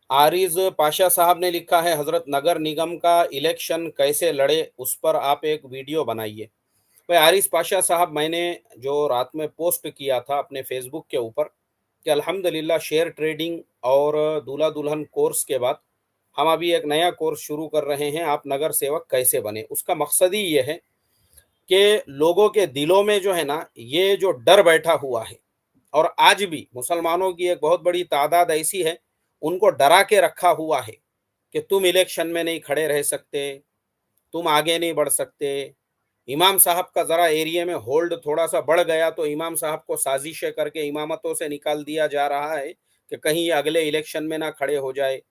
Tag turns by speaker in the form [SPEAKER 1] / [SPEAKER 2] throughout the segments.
[SPEAKER 1] आरिज पाशा साहब ने लिखा है, हजरत नगर निगम का इलेक्शन कैसे लड़े उस पर आप एक वीडियो बनाइए। भाई आरिज पाशा साहब, मैंने जो रात में पोस्ट किया था अपने फेसबुक के ऊपर कि अल्हम्दुलिल्लाह शेयर ट्रेडिंग और दूल्हा दुल्हन कोर्स के बाद हम अभी एक नया कोर्स शुरू कर रहे हैं, आप नगर सेवक कैसे बने। उसका मकसद ही ये है कि लोगों के दिलों में जो है ना, ये जो डर बैठा हुआ है, और आज भी मुसलमानों की एक बहुत बड़ी तादाद ऐसी है, उनको डरा के रखा हुआ है कि तुम इलेक्शन में नहीं खड़े रह सकते, तुम आगे नहीं बढ़ सकते। इमाम साहब का ज़रा एरिया में होल्ड थोड़ा सा बढ़ गया तो इमाम साहब को साजिशें करके इमामतों से निकाल दिया जा रहा है कि कहीं ये अगले इलेक्शन में ना खड़े हो जाए।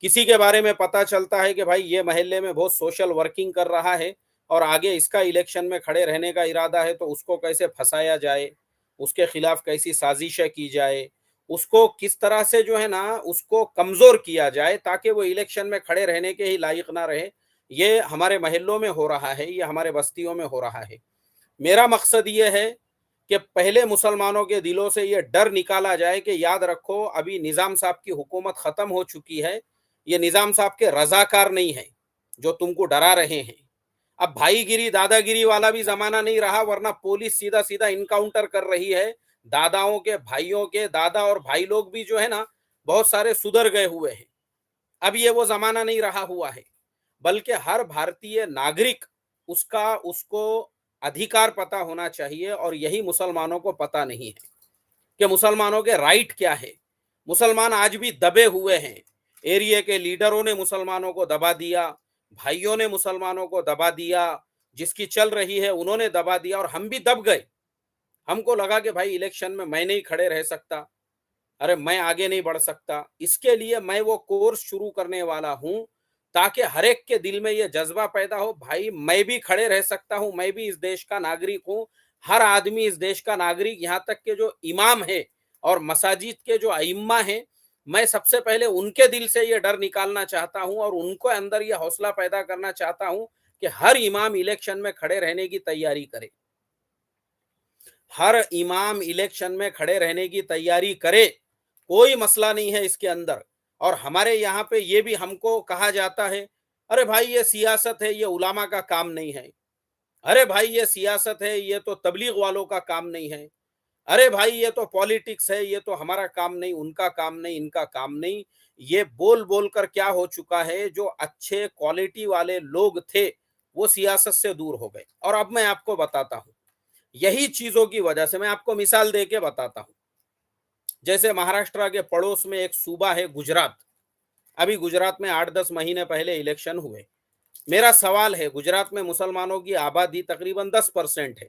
[SPEAKER 1] किसी के बारे में पता चलता है कि भाई ये महल्ले में बहुत सोशल वर्किंग कर रहा है और आगे इसका इलेक्शन में खड़े रहने का इरादा है, तो उसको कैसे फंसाया जाए, उसके खिलाफ कैसी साजिशें की जाए, उसको किस तरह से जो है ना उसको कमज़ोर किया जाए ताकि वो इलेक्शन में खड़े रहने के ही लायक ना रहे। ये हमारे महल्लों में हो रहा है, ये हमारे बस्तियों में हो रहा है। मेरा मकसद ये है कि पहले मुसलमानों के दिलों से ये डर निकाला जाए कि याद रखो, अभी निज़ाम साहब की हुकूमत ख़त्म हो चुकी है, ये निज़ाम साहब के रज़ाकार नहीं है जो तुमको डरा रहे हैं। अब भाईगिरी दादागिरी वाला भी ज़माना नहीं रहा, वरना पुलिस सीधा सीधा इनकाउंटर कर रही है। दादाओं के भाइयों के दादा और भाई लोग भी जो है ना, बहुत सारे सुधर गए हुए हैं। अब ये वो ज़माना नहीं रहा हुआ है, बल्कि हर भारतीय नागरिक उसका उसको अधिकार पता होना चाहिए, और यही मुसलमानों को पता नहीं है कि मुसलमानों के राइट क्या है। मुसलमान आज भी दबे हुए हैं। एरिया के लीडरों ने मुसलमानों को दबा दिया, भाइयों ने मुसलमानों को दबा दिया, जिसकी चल रही है उन्होंने दबा दिया, और हम भी दब गए। हमको लगा कि भाई इलेक्शन में मैं नहीं खड़े रह सकता, अरे मैं आगे नहीं बढ़ सकता। इसके लिए मैं वो कोर्स शुरू करने वाला हूं ताकि हर एक के दिल में ये जज्बा पैदा हो, भाई मैं भी खड़े रह सकता हूं, मैं भी इस देश का नागरिक हूं। हर आदमी इस देश का नागरिक, यहाँ तक के जो इमाम है और मसाजिद के जो अइम्मा हैं, मैं सबसे पहले उनके दिल से ये डर निकालना चाहता हूं और उनको अंदर ये हौसला पैदा करना चाहता हूं कि हर इमाम इलेक्शन में खड़े रहने की तैयारी करे। हर इमाम इलेक्शन में खड़े रहने की तैयारी करे, कोई मसला नहीं है इसके अंदर। और हमारे यहाँ पे ये भी हमको कहा जाता है, अरे भाई ये सियासत है, ये उलामा का काम नहीं है। अरे भाई ये सियासत है, ये तो तबलीग वालों का काम नहीं है। अरे भाई ये तो पॉलिटिक्स है, ये तो हमारा काम नहीं, उनका काम नहीं, इनका काम नहीं। ये बोल बोल कर क्या हो चुका है, जो अच्छे क्वालिटी वाले लोग थे वो सियासत से दूर हो गए। और अब मैं आपको बताता हूँ, यही चीजों की वजह से मैं आपको मिसाल दे के बताता हूँ। जैसे महाराष्ट्र के पड़ोस में एक सूबा है गुजरात। अभी गुजरात में 8-10 महीने पहले इलेक्शन हुए। मेरा सवाल है, गुजरात में मुसलमानों की आबादी तकरीबन 10% है,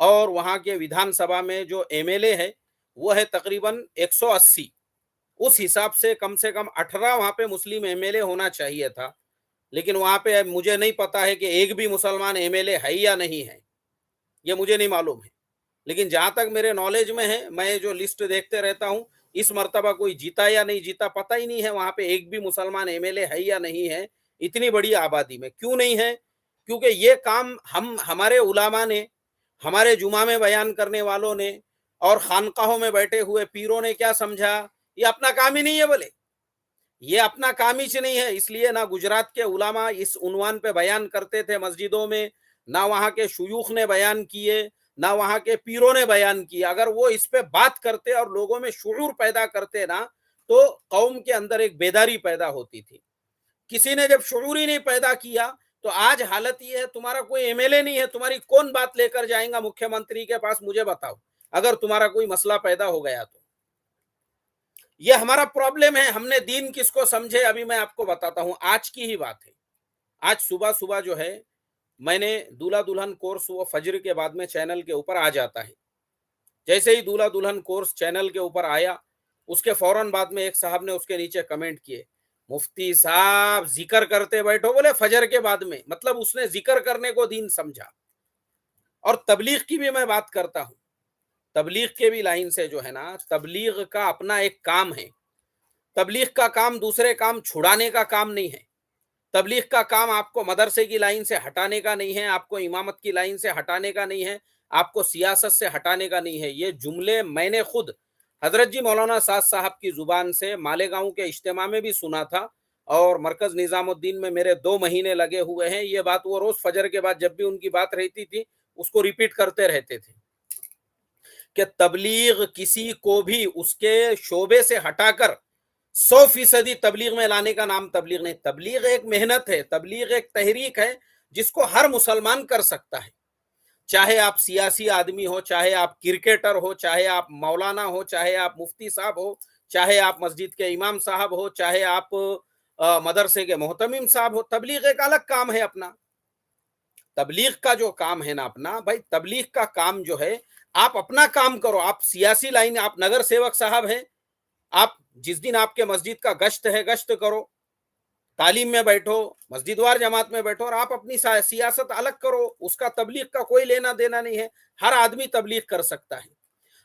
[SPEAKER 1] और वहां के विधानसभा में जो एमएलए है वो है तकरीबन 180। उस हिसाब से कम 18 वहां पे मुस्लिम एमएलए होना चाहिए था। लेकिन वहां पे मुझे नहीं पता है कि एक भी मुसलमान एमएलए है या नहीं है, ये मुझे नहीं मालूम है। लेकिन जहां तक मेरे नॉलेज में है, मैं जो लिस्ट देखते रहता हूं, इस मर्तबा कोई जीता या नहीं जीता पता ही नहीं है, वहां पे एक भी मुसलमान एमएलए है या नहीं है। इतनी बड़ी आबादी में क्यों नहीं है? क्योंकि ये काम हम हमारे उलामा ने, हमारे जुमा में बयान करने वालों ने और खानकाहों में बैठे हुए पीरों ने क्या समझा, ये अपना काम ही नहीं है। बोले ये अपना काम ही नहीं है, इसलिए ना गुजरात के उलामा इस उन्वान पे बयान करते थे मस्जिदों में, ना वहां के शुयूख ने बयान किए, ना वहां के पीरों ने बयान किया। अगर वो इस पे बात करते और लोगों में शुऊर पैदा करते ना, तो कौम के अंदर एक बेदारी पैदा होती थी। किसी ने जब शुऊर ही नहीं पैदा किया, तो आज हालत ये है, तुम्हारा कोई एमएलए नहीं है, तुम्हारी कौन बात लेकर जाएगा मुख्यमंत्री के पास, मुझे बताओ, अगर तुम्हारा कोई मसला पैदा हो गया तो। ये हमारा प्रॉब्लम है, हमने दीन किसको समझे। अभी मैं आपको बताता हूं, आज की ही बात है। आज सुबह सुबह जो है, मैंने दूल्हा दुल्हन कोर्स वो फजर के बाद में चैनल के ऊपर आ जाता है। जैसे ही दूल्हा दुल्हन कोर्स चैनल के ऊपर आया, उसके फौरन बाद में एक साहब ने उसके नीचे कमेंट किए, मुफ्ती साहब जिक्र करते बैठो, बोले फजर के बाद में, मतलब उसने जिक्र करने को दीन समझा। और तबलीग की भी मैं बात करता हूं, तबलीग के भी लाइन से जो है ना, तबलीग का अपना एक काम है। तबलीग का काम दूसरे काम छुड़ाने का काम नहीं है। तबलीग का काम आपको मदरसे की लाइन से हटाने का नहीं है, आपको इमामत की लाइन से हटाने का नहीं है, आपको सियासत से हटाने का नहीं है। ये जुमले मैंने खुद हजरत जी मौलाना साद साहब की जुबान से मालेगांव के इज्तिमा में भी सुना था, और मरकज निजामुद्दीन में मेरे 2 महीने लगे हुए हैं। ये बात वो रोज फजर के बाद जब भी उनकी बात रहती थी उसको रिपीट करते रहते थे कि तबलीग किसी को भी उसके शोबे से हटाकर 100% तबलीग में लाने का नाम तबलीग नहीं। तबलीग एक मेहनत है, तबलीग एक तहरीक है जिसको हर मुसलमान कर सकता है। चाहे आप सियासी आदमी हो, चाहे आप क्रिकेटर हो, चाहे आप मौलाना हो, चाहे आप मुफ्ती साहब हो, चाहे आप मस्जिद के इमाम साहब हो, चाहे आप मदरसे के मोहतमिम साहब हो, तबलीग एक अलग काम है अपना। तबलीग का जो काम है ना अपना, भाई तबलीग का काम जो है, आप अपना काम करो। आप सियासी लाइन, आप नगर सेवक साहब हैं, आप जिस दिन आपके मस्जिद का गश्त है गश्त करो, तालीम में बैठो, मस्जिदवार जमात में बैठो, और आप अपनी सियासत अलग करो। उसका तबलीग का कोई लेना देना नहीं है, हर आदमी तबलीग कर सकता है।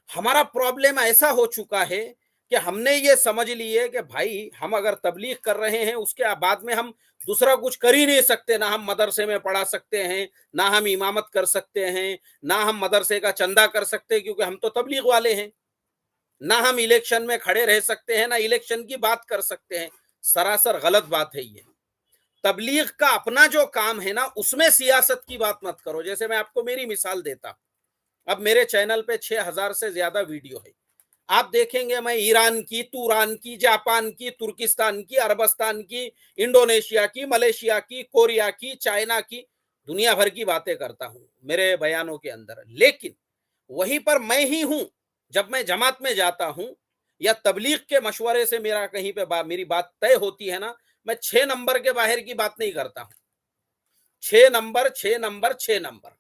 [SPEAKER 1] हमारा प्रॉब्लम ऐसा हो चुका है कि हमने ये समझ लिए कि भाई हम अगर तबलीग कर रहे हैं उसके बाद में हम दूसरा कुछ कर ही नहीं सकते। ना हम मदरसे में पढ़ा सकते हैं, ना हम इमामत कर सकते हैं, ना हम मदरसे का चंदा कर सकते हैं क्योंकि हम तो तबलीग वाले हैं, ना हम इलेक्शन में खड़े रह सकते हैं, ना इलेक्शन की बात कर सकते हैं। सरासर गलत बात है ये। तबलीग का अपना जो काम है ना उसमें सियासत की बात मत करो। जैसे मैं आपको मेरी मिसाल देता, अब मेरे चैनल पे 6,000 से ज्यादा वीडियो है। आप देखेंगे मैं ईरान की, तुरान की, जापान की, तुर्किस्तान की, अरबस्तान की, इंडोनेशिया की, मलेशिया की, कोरिया की, चाइना की, दुनिया भर की बातें करता हूं मेरे बयानों के अंदर। लेकिन वहीं पर मैं ही हूं, जब मैं जमात में जाता हूं या तबलीग के मशवरे से मेरा कहीं पे मेरी बात तय होती है ना, मैं 6 नंबर के बाहर की बात नहीं करता हूं। 6 नंबर, 6 नंबर, 6 नंबर,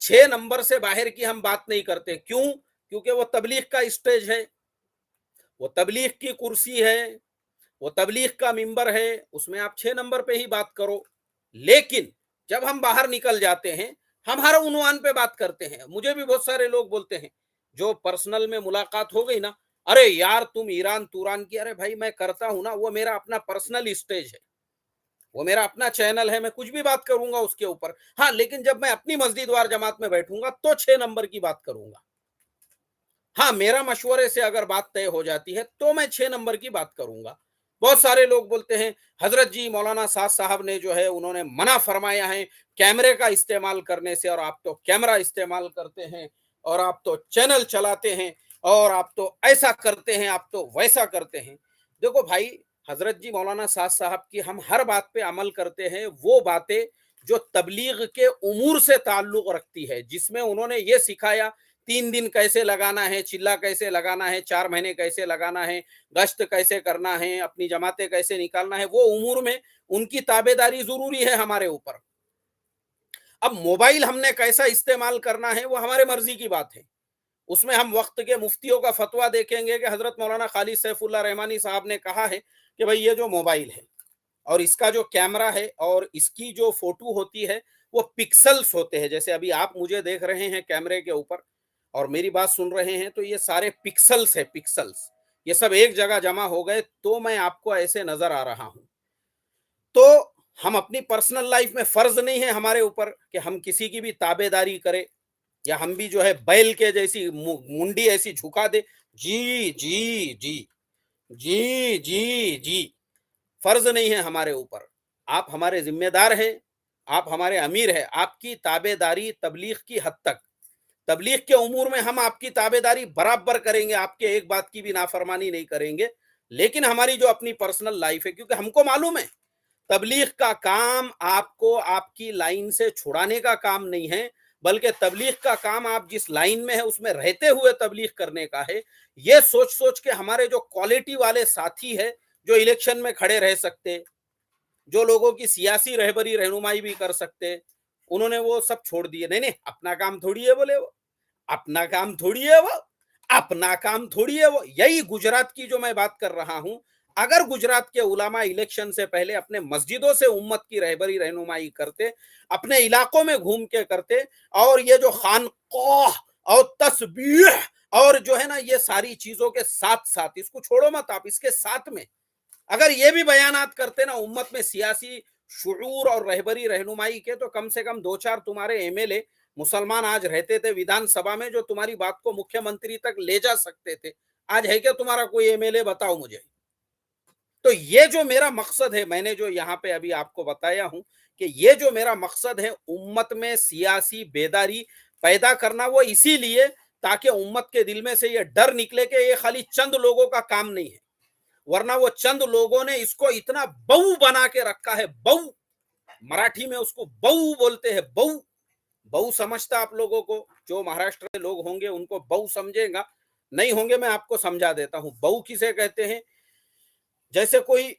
[SPEAKER 1] 6 नंबर से बाहर की हम बात नहीं करते। क्यों? क्योंकि वो तबलीग का स्टेज है, वो तबलीग की कुर्सी है, वो तबलीग का मिंबर है, उसमें आप 6 नंबर पे ही बात करो। लेकिन जब हम बाहर निकल जाते हैं, हम हर उन्वान पे बात करते हैं। मुझे भी बहुत सारे लोग बोलते हैं, जो पर्सनल में मुलाकात हो गई ना, अरे यार तुम ईरान तुरान की, अरे भाई मैं करता हूं ना, वो मेरा अपना पर्सनल स्टेज है, वो मेरा अपना चैनल है, मैं कुछ भी बात करूंगा उसके ऊपर। हाँ, लेकिन जब मैं अपनी मस्जिद वार जमात में बैठूंगा तो 6 नंबर की बात करूंगा। हाँ, मेरा मशवरे से अगर बात तय हो जाती है तो मैं 6 नंबर की बात करूंगा। बहुत सारे लोग बोलते हैं हजरत जी मौलाना साद साहब ने जो है उन्होंने मना फरमाया है कैमरे का इस्तेमाल करने से, और आप तो कैमरा इस्तेमाल करते हैं, और आप तो चैनल चलाते हैं, और आप तो ऐसा करते हैं, आप तो वैसा करते हैं। देखो भाई, हजरत जी मौलाना साद साहब की हम हर बात पे अमल करते हैं, वो बातें जो तबलीग के उमूर से ताल्लुक रखती है, जिसमें उन्होंने ये सिखाया 3 दिन कैसे लगाना है, चिल्ला कैसे लगाना है, 4 महीने कैसे लगाना है, गश्त कैसे करना है, अपनी जमातें कैसे निकालना है, वो उमूर में उनकी ताबेदारी जरूरी है हमारे ऊपर। अब मोबाइल हमने कैसा इस्तेमाल करना है वो हमारे मर्जी की बात है। उसमें हम वक्त के मुफ्तियों का फतवा देखेंगे कि हजरत मौलाना खालिद सैफुल्लाह रहमानी साहब ने कहा है कि भाई ये जो मोबाइल है और इसका जो कैमरा है और इसकी जो फोटो होती है वो पिक्सल्स होते हैं। जैसे अभी आप मुझे देख रहे हैं कैमरे के ऊपर और मेरी बात सुन रहे हैं, तो ये सारे पिक्सल्स है, पिक्सल्स। ये सब एक जगह जमा हो गए तो मैं आपको ऐसे नजर आ रहा हूं। तो हम अपनी पर्सनल लाइफ में फर्ज नहीं है हमारे ऊपर कि हम किसी की भी ताबेदारी करें, या हम भी जो है बैल के जैसी मुंडी ऐसी झुका दे, जी जी जी, जी जी जी। फर्ज नहीं है हमारे ऊपर। आप हमारे जिम्मेदार हैं, आप हमारे अमीर हैं। आपकी ताबेदारी तबलीग की हद तक, तबलीग के उमूर में हम आपकी ताबेदारी बराबर करेंगे, आपके एक बात की भी नाफरमानी नहीं करेंगे। लेकिन हमारी जो अपनी पर्सनल लाइफ है, क्योंकि हमको मालूम है तबलीग का काम आपको आपकी लाइन से छुड़ाने का काम नहीं है, बल्कि तबलीग का काम आप जिस लाइन में है उसमें रहते हुए तबलीग करने का है। ये सोच सोच के हमारे जो क्वालिटी वाले साथी है, जो इलेक्शन में खड़े रह सकते, जो लोगों की सियासी रहबरी रहनुमाई भी कर सकते, उन्होंने वो सब छोड़ दिए। नहीं नहीं, अपना काम थोड़ी है, बोले वो अपना काम थोड़ी है, वो अपना काम थोड़ी है वो। यही गुजरात की जो मैं बात कर रहा हूं, अगर गुजरात के उलामा इलेक्शन से पहले अपने मस्जिदों से उम्मत की रहबरी रहनुमाई करते, अपने इलाकों में घूम के करते, और ये जो खानकाह और तस्बीह और जो है ना ये सारी चीजों के साथ साथ, इसको छोड़ो मत आप, इसके साथ में अगर ये भी बयानात करते ना उम्मत में सियासी शुऊर और रहबरी रहनुमाई के, तो कम से कम 2-4 तुम्हारे एमएलए मुसलमान आज रहते थे विधानसभा में जो तुम्हारी बात को मुख्यमंत्री तक ले जा सकते थे। आज है क्या तुम्हारा कोई एमएलए, बताओ मुझे। तो ये जो मेरा मकसद है, मैंने जो यहाँ पे अभी आपको बताया हूँ कि ये जो मेरा मकसद है उम्मत में सियासी बेदारी पैदा करना, वो इसीलिए ताकि उम्मत के दिल में से ये डर निकले कि ये खाली चंद लोगों का काम नहीं है, वरना वो चंद लोगों ने इसको इतना बहू बना के रखा है। बहू, मराठी में उसको बहू बोलते हैं। बहू, बहू समझता आप लोगों को, जो महाराष्ट्र के लोग होंगे उनको बहू समझेगा, नहीं होंगे मैं आपको समझा देता हूँ। बहू किसे कहते हैं? जैसे कोई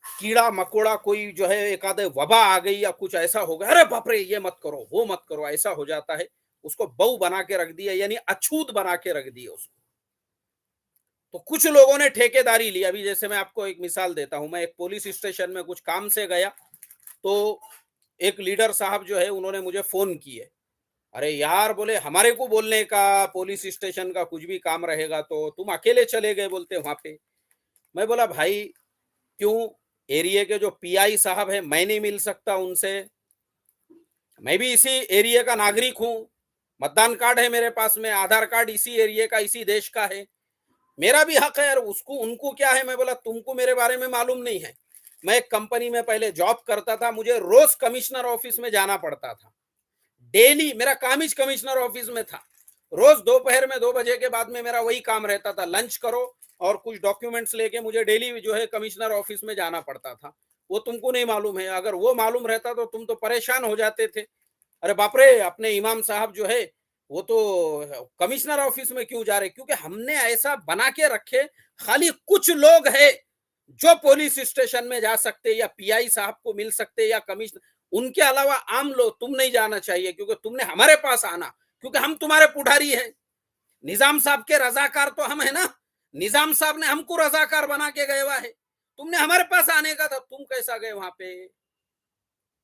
[SPEAKER 1] कीड़ा मकोड़ा, कोई जो है एक आधे वबा आ गई या कुछ ऐसा हो गया, अरे बाप रे ये मत करो वो मत करो, ऐसा हो जाता है, उसको बहू बना के रख दिया, यानी अछूत बना के रख दिया उसको। तो कुछ लोगों ने ठेकेदारी ली। अभी जैसे मैं आपको एक मिसाल देता हूं, मैं एक पुलिस स्टेशन में कुछ काम से गया, तो एक लीडर साहब जो है उन्होंने मुझे फोन किए। अरे यार, बोले हमारे को बोलने का पुलिस स्टेशन का कुछ भी काम रहेगा तो तुम अकेले चले गए बोलते वहां पे। मैं बोला भाई क्यों, एरिया के जो पीआई साहब है मैं नहीं मिल सकता उनसे? मैं भी इसी एरिया का नागरिक हूँ, मतदान कार्ड है मेरे पास में, आधार कार्ड इसी एरिया का इसी देश का है, मेरा भी हक है यार। उसको उनको क्या है? मैं बोला तुमको मेरे बारे में मालूम नहीं है। मैं एक कंपनी में पहले जॉब करता था, मुझे रोज कमिश्नर ऑफिस में जाना पड़ता था। डेली मेरा काम ही कमिश्नर ऑफिस में था। रोज दोपहर में 2 बजे के बाद में मेरा वही काम रहता था, लंच करो और कुछ डॉक्यूमेंट्स लेके मुझे डेली जो है कमिश्नर ऑफिस में जाना पड़ता था। वो तुमको नहीं मालूम है, अगर वो मालूम रहता तो तुम तो परेशान हो जाते थे। अरे बाप रे, अपने इमाम साहब जो है वो तो कमिश्नर ऑफिस में क्यों जा रहे? क्योंकि हमने ऐसा बना के रखे, खाली कुछ लोग हैं जो पुलिस स्टेशन में जा सकते या पीआई साहब को मिल सकते या कमिश्नर, उनके अलावा आम लोग तुम नहीं जाना चाहिए, क्योंकि तुमने हमारे पास आना, क्योंकि हम तुम्हारे पुढ़ारी हैं। निजाम साहब के रजाकार तो हम है ना, निजाम साहब ने हमको रजाकार बना के गए हुआ है, तुमने हमारे पास आने का था, तुम कैसा गए वहां पे?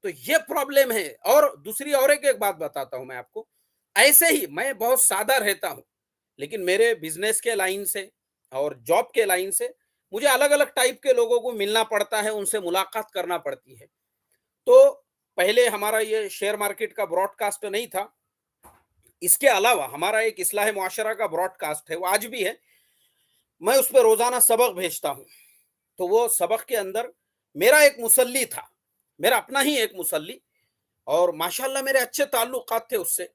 [SPEAKER 1] तो ये प्रॉब्लम है। और दूसरी और एक बात बताता हूं मैं आपको, ऐसे ही मैं बहुत सादा रहता हूं, लेकिन मेरे बिजनेस के लाइन से और जॉब के लाइन से मुझे अलग अलग टाइप के लोगों को मिलना पड़ता है, उनसे मुलाकात करना पड़ती है। तो पहले हमारा ये शेयर मार्केट का ब्रॉडकास्ट नहीं था, इसके अलावा हमारा एक इस्लाह मुआशरा का ब्रॉडकास्ट है, वो आज भी है। मैं उस पर रोजाना सबक भेजता हूँ। तो वो सबक के अंदर मेरा एक मुसल्ली था, मेरा अपना ही एक मुसल्ली, और माशाल्लाह मेरे अच्छे ताल्लुकात थे उससे।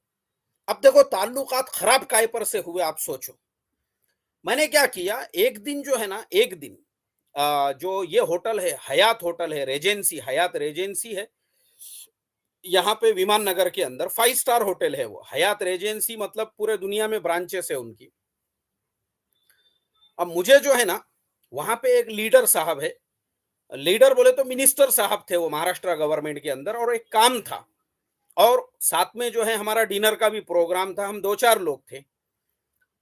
[SPEAKER 1] अब देखो ताल्लुकात खराब काय पर से हुए, आप सोचो। मैंने क्या किया, एक दिन जो है ना, एक दिन जो ये होटल है, हयात होटल है, रेजेंसी, हयात रेजेंसी है यहाँ पे विमान नगर के अंदर, 5 स्टार होटल है वो हयात रेजेंसी, मतलब पूरे दुनिया में ब्रांचेस है उनकी। अब मुझे जो है ना, वहां पे एक लीडर साहब है, लीडर बोले तो मिनिस्टर साहब थे वो महाराष्ट्र गवर्नमेंट के अंदर, और एक काम था, और साथ में जो है हमारा डिनर का भी प्रोग्राम था, हम 2-4 लोग थे।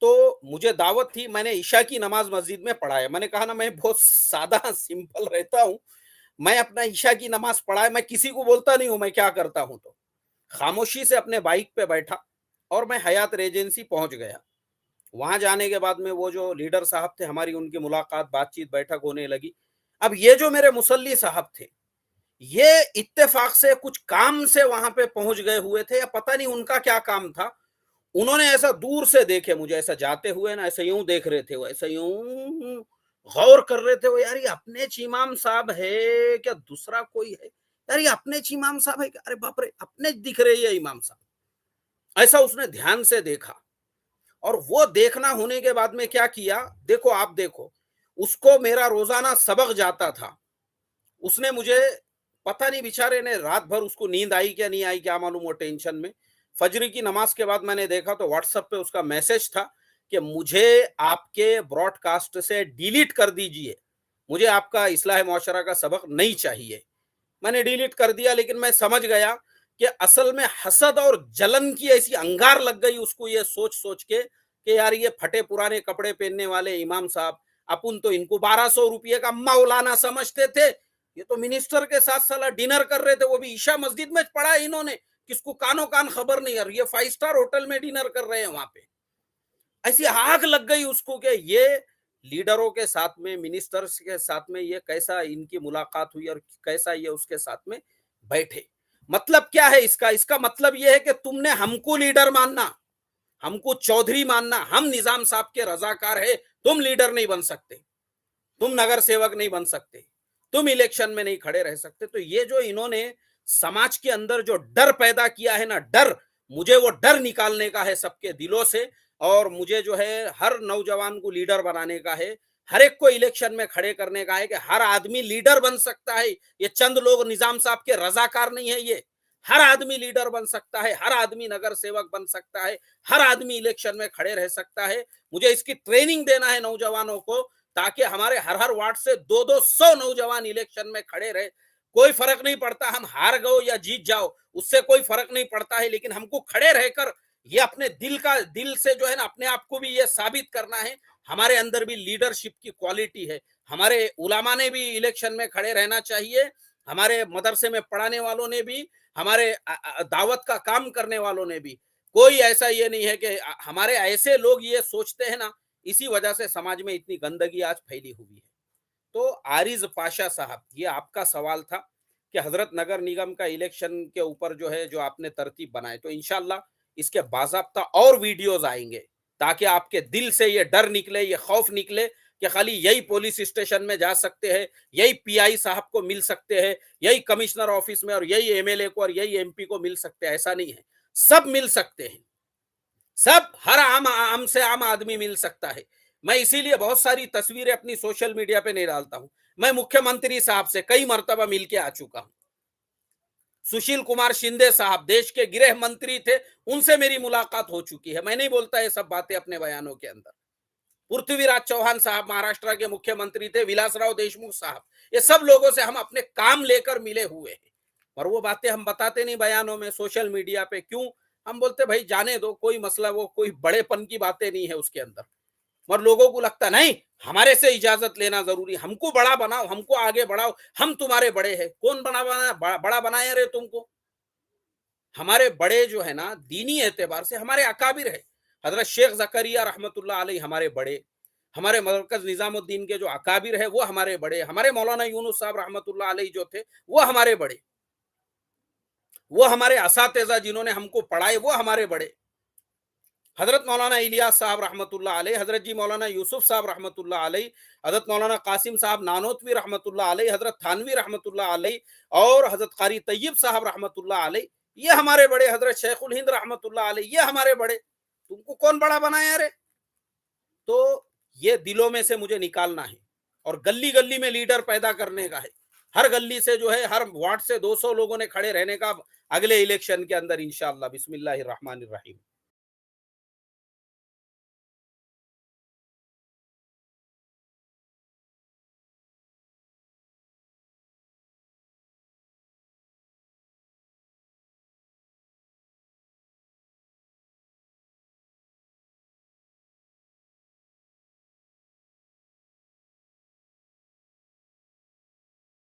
[SPEAKER 1] तो मुझे दावत थी, मैंने ईशा की नमाज मस्जिद में पढ़ाया। मैंने कहा ना मैं बहुत सादा सिंपल रहता हूँ, मैं अपना ईशा की नमाज पढ़ाया, मैं किसी को बोलता नहीं हूँ मैं क्या करता हूँ। तो खामोशी से अपने बाइक पे बैठा और मैं हयात रेजेंसी पहुंच गया। वहां जाने के बाद में वो जो लीडर साहब थे, हमारी उनकी मुलाकात, बातचीत, बैठक होने लगी। अब ये जो मेरे मुसल्ली साहब थे, ये इत्तेफाक से कुछ काम से वहां पे पहुंच गए हुए थे, या पता नहीं उनका क्या काम था। उन्होंने ऐसा दूर से देखे मुझे, ऐसा जाते हुए ना, ऐसा यूं देख रहे थे वो, ऐसा यूं गौर कर रहे थे वो, यार ये अपने इमाम साहब है क्या दूसरा कोई है? यार ये अपने इमाम साहब है क्या? अरे बाप रे, अपने दिख रहे हैं इमाम साहब। ऐसा उसने ध्यान से देखा, और वो देखना होने के बाद में क्या किया, देखो आप देखो, उसको मेरा रोजाना सबक जाता था। उसने मुझे, पता नहीं बेचारे ने रात भर उसको नींद आई क्या नहीं आई क्या मालूम, वो टेंशन में, फजर की नमाज के बाद मैंने देखा तो व्हाट्सएप पे उसका मैसेज था कि मुझे आपके ब्रॉडकास्ट से डिलीट कर दीजिए, मुझे आपका इस्लाह मुआशरा का सबक नहीं चाहिए। मैंने डिलीट कर दिया, लेकिन मैं समझ गया कि असल में हसद और जलन की ऐसी अंगार लग गई उसको, ये सोच सोच के कि यार ये फटे पुराने कपड़े पहनने वाले इमाम साहब, अपन तो इनको 1200 रुपये का मौलाना समझते थे, ये तो मिनिस्टर के साथ साला डिनर कर रहे थे, वो भी ईशा मस्जिद में पढ़ा है इन्होंने, किसको कानो कान खबर नहीं है, ये 5 स्टार होटल में डिनर कर रहे हैं वहां पे। ऐसी आग लग गई उसको कि ये लीडरों के साथ में, मिनिस्टर्स के साथ में ये कैसा इनकी मुलाकात हुई और कैसा ये उसके साथ में बैठे। मतलब क्या है इसका? इसका मतलब ये है कि तुमने हमको लीडर मानना, हमको चौधरी मानना, हम निजाम साहब के रजाकार है, तुम लीडर नहीं बन सकते, तुम नगर सेवक नहीं बन सकते, तुम इलेक्शन में नहीं खड़े रह सकते। तो ये जो इन्होंने समाज के अंदर जो डर पैदा किया है ना, डर, मुझे वो डर निकालने का है सबके दिलों से। और मुझे जो है हर नौजवान को लीडर बनाने का है, हर एक को इलेक्शन में खड़े करने का है कि हर आदमी लीडर बन सकता है। ये चंद लोग निजाम साहब के रजाकार नहीं है, ये हर आदमी लीडर बन सकता है, हर आदमी नगर सेवक बन सकता है, हर आदमी इलेक्शन में खड़े रह सकता है। मुझे इसकी ट्रेनिंग देना है नौजवानों को, ताकि हमारे हर हर वार्ड से 200 नौजवान इलेक्शन में खड़े रहे। कोई फर्क नहीं पड़ता हम हार गए या जीत जाओ, उससे कोई फर्क नहीं पड़ता है, लेकिन हमको खड़े रहकर ये अपने दिल से जो है ना, अपने आप को भी ये साबित करना है हमारे अंदर भी लीडरशिप की क्वालिटी है। हमारे उलामा ने भी इलेक्शन में खड़े रहना चाहिए, हमारे मदरसे में पढ़ाने वालों ने भी, हमारे दावत का काम करने वालों ने भी। कोई ऐसा ये नहीं है कि हमारे ऐसे लोग ये सोचते हैं ना, इसी वजह से समाज में इतनी गंदगी आज फैली हुई है। तो आरिज पाशा साहब, ये आपका सवाल था कि हजरत नगर निगम का इलेक्शन के ऊपर जो है, जो आपने तरतीब बनाए, तो इंशाल्लाह इसके बाज़ाब्ता और वीडियोस आएंगे, ताकि आपके दिल से ये डर निकले, ये खौफ निकले कि खाली यही पुलिस स्टेशन में जा सकते हैं, यही पीआई साहब को मिल सकते हैं, यही कमिश्नर ऑफिस में और यही एमएलए को और यही एमपी को मिल सकते हैं। ऐसा नहीं है, सब मिल सकते हैं, सब, हर आम आम से आम आदमी मिल सकता है। मैं इसीलिए बहुत सारी तस्वीरें अपनी सोशल मीडिया पे नहीं डालता हूं। मैं मुख्यमंत्री साहब से कई मर्तबा मिलके आ चुका हूं, सुशील कुमार शिंदे साहब देश के गृह मंत्री थे, उनसे मेरी मुलाकात हो चुकी है। मैं नहीं बोलता ये सब बातें अपने बयानों के अंदर। पृथ्वीराज चौहान साहब महाराष्ट्र के मुख्यमंत्री थे, विलासराव देशमुख साहब, ये सब लोगों से हम अपने काम लेकर मिले हुए हैं। और वो बातें हम बताते नहीं बयानों में, सोशल मीडिया पे। क्यों? हम बोलते भाई जाने दो, कोई मसला, वो कोई बड़ेपन की बातें नहीं है उसके अंदर। और लोगों को लगता नहीं हमारे से इजाजत लेना जरूरी, हमको बड़ा बनाओ, हमको आगे बढ़ाओ, हम तुम्हारे बड़े हैं। कौन बड़ा बनाया रे तुमको? हमारे बड़े जो है ना, दीनी एतबार से हमारे अकाबिर है। हजरत शेख जकरिया रहमतुल्लाह अलैह हमारे बड़े, हमारे मरकज निजामुद्दीन के जो अकाबिर है वो हमारे बड़े, हमारे मौलाना यूनुस साहब रहमतुल्लाह अलैह जो थे वो हमारे बड़े, वो हमारे असातिज़ा जिन्होंने हमको पढ़ाए वो हमारे बड़े। हजरत मौलाना इलियास साहब रहमतुल्लाह अलैह, हजरत जी मौलाना यूसुफ साहब रहमतुल्लाह अलैह, हजरत मौलाना कासिम साहब नानोतवी रहमतुल्लाह अलैह, हजरत थानवी रहमतुल्लाह अलैह और हजरत कारी तैयब साहब रहमतुल्लाह अलैह, ये हमारे बड़े। हजरत शेखुल हिंद रहमतुल्लाह अलैह, ये हमारे बड़े। तुमको कौन बड़ा बनाया रे? तो ये दिलों में से मुझे निकालना है और गली गली में लीडर पैदा करने का है। हर गली से जो है, हर वार्ड से 200 लोगों ने खड़े रहने का अगले इलेक्शन के अंदर इंशाअल्लाह। बिस्मिल्लाहिर्रहमानिर्रहीम।